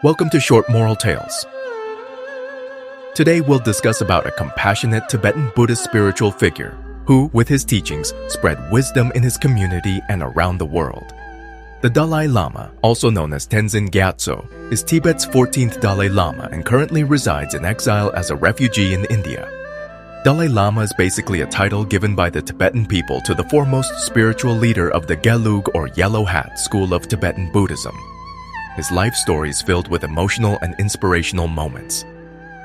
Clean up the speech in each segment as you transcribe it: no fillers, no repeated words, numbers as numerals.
Welcome to Short Moral Tales. Today we'll discuss about a compassionate Tibetan Buddhist spiritual figure who, with his teachings, spread wisdom in his community and around the world. The Dalai Lama, also known as Tenzin Gyatso, is Tibet's 14th Dalai Lama and currently resides in exile as a refugee in India. Dalai Lama is basically a title given by the Tibetan people to the foremost spiritual leader of the Gelug or Yellow Hat school of Tibetan Buddhism. His life story is filled with emotional and inspirational moments.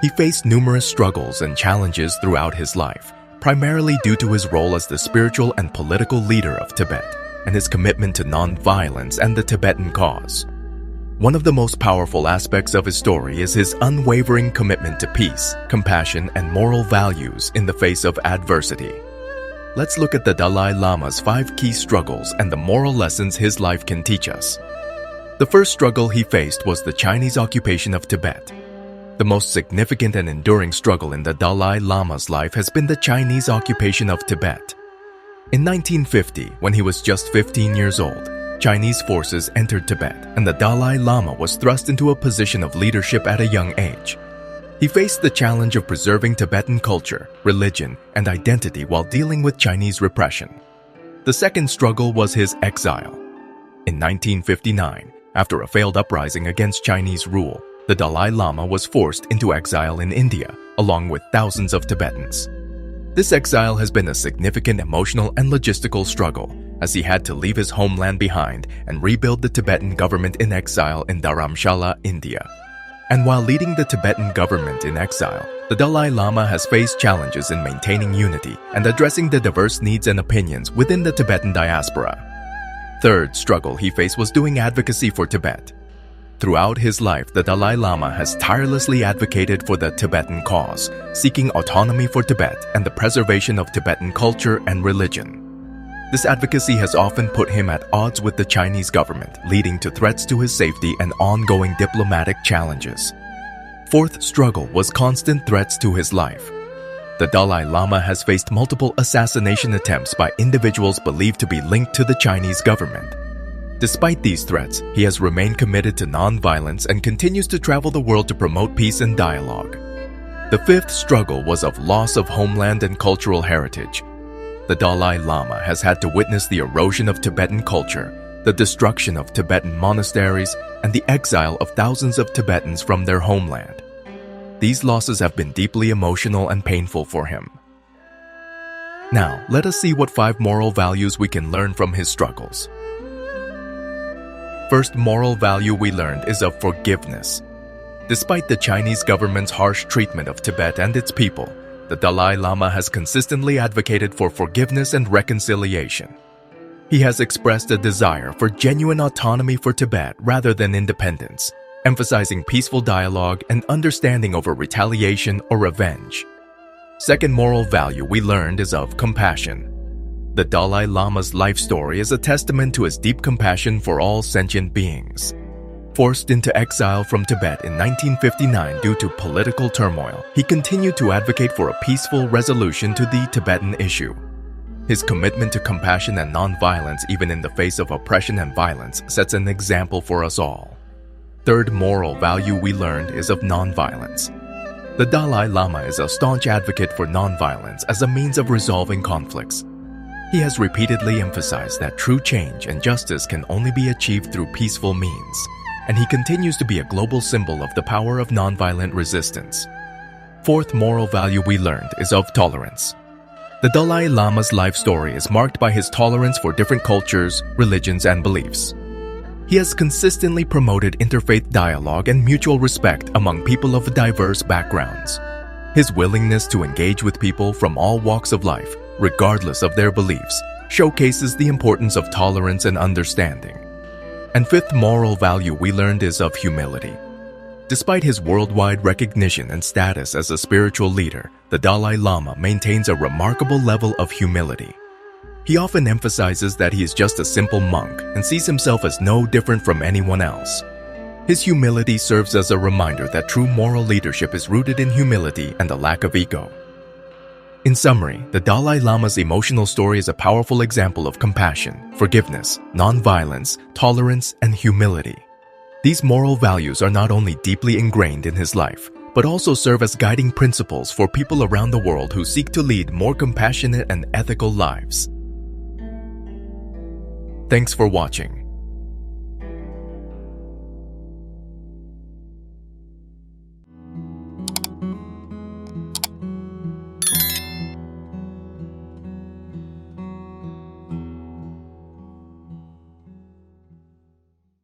He faced numerous struggles and challenges throughout his life, primarily due to his role as the spiritual and political leader of Tibet and his commitment to non-violence and the Tibetan cause. One of the most powerful aspects of his story is his unwavering commitment to peace, compassion, and moral values in the face of adversity. Let's look at the Dalai Lama's 5 key struggles and the moral lessons his life can teach us. The first struggle he faced was the Chinese occupation of Tibet. The most significant and enduring struggle in the Dalai Lama's life has been the Chinese occupation of Tibet. In 1950, when he was just 15 years old, Chinese forces entered Tibet and the Dalai Lama was thrust into a position of leadership at a young age. He faced the challenge of preserving Tibetan culture, religion, and identity while dealing with Chinese repression. The second struggle was his exile. In 1959, after a failed uprising against Chinese rule, the Dalai Lama was forced into exile in India, along with thousands of Tibetans. This exile has been a significant emotional and logistical struggle, as he had to leave his homeland behind and rebuild the Tibetan government in exile in Dharamshala, India. And while leading the Tibetan government in exile, the Dalai Lama has faced challenges in maintaining unity and addressing the diverse needs and opinions within the Tibetan diaspora. Third struggle he faced was doing advocacy for Tibet. Throughout his life, the Dalai Lama has tirelessly advocated for the Tibetan cause, seeking autonomy for Tibet and the preservation of Tibetan culture and religion. This advocacy has often put him at odds with the Chinese government, leading to threats to his safety and ongoing diplomatic challenges. Fourth struggle was constant threats to his life. The Dalai Lama has faced multiple assassination attempts by individuals believed to be linked to the Chinese government. Despite these threats, he has remained committed to non-violence and continues to travel the world to promote peace and dialogue. The fifth struggle was of loss of homeland and cultural heritage. The Dalai Lama has had to witness the erosion of Tibetan culture, the destruction of Tibetan monasteries, and the exile of thousands of Tibetans from their homeland. These losses have been deeply emotional and painful for him. Now, let us see what 5 moral values we can learn from his struggles. First moral value we learned is of forgiveness. Despite the Chinese government's harsh treatment of Tibet and its people, the Dalai Lama has consistently advocated for forgiveness and reconciliation. He has expressed a desire for genuine autonomy for Tibet rather than independence, emphasizing peaceful dialogue and understanding over retaliation or revenge. Second moral value we learned is of compassion. The Dalai Lama's life story is a testament to his deep compassion for all sentient beings. Forced into exile from Tibet in 1959 due to political turmoil, he continued to advocate for a peaceful resolution to the Tibetan issue. His commitment to compassion and non-violence, even in the face of oppression and violence, sets an example for us all. Third moral value we learned is of non-violence. The Dalai Lama is a staunch advocate for non-violence as a means of resolving conflicts. He has repeatedly emphasized that true change and justice can only be achieved through peaceful means, and he continues to be a global symbol of the power of non-violent resistance. Fourth moral value we learned is of tolerance. The Dalai Lama's life story is marked by his tolerance for different cultures, religions, and beliefs. He has consistently promoted interfaith dialogue and mutual respect among people of diverse backgrounds. His willingness to engage with people from all walks of life, regardless of their beliefs, showcases the importance of tolerance and understanding. And fifth moral value we learned is of humility. Despite his worldwide recognition and status as a spiritual leader, the Dalai Lama maintains a remarkable level of humility. He often emphasizes that he is just a simple monk and sees himself as no different from anyone else. His humility serves as a reminder that true moral leadership is rooted in humility and a lack of ego. In summary, the Dalai Lama's emotional story is a powerful example of compassion, forgiveness, non-violence, tolerance, and humility. These moral values are not only deeply ingrained in his life, but also serve as guiding principles for people around the world who seek to lead more compassionate and ethical lives. Thanks for watching.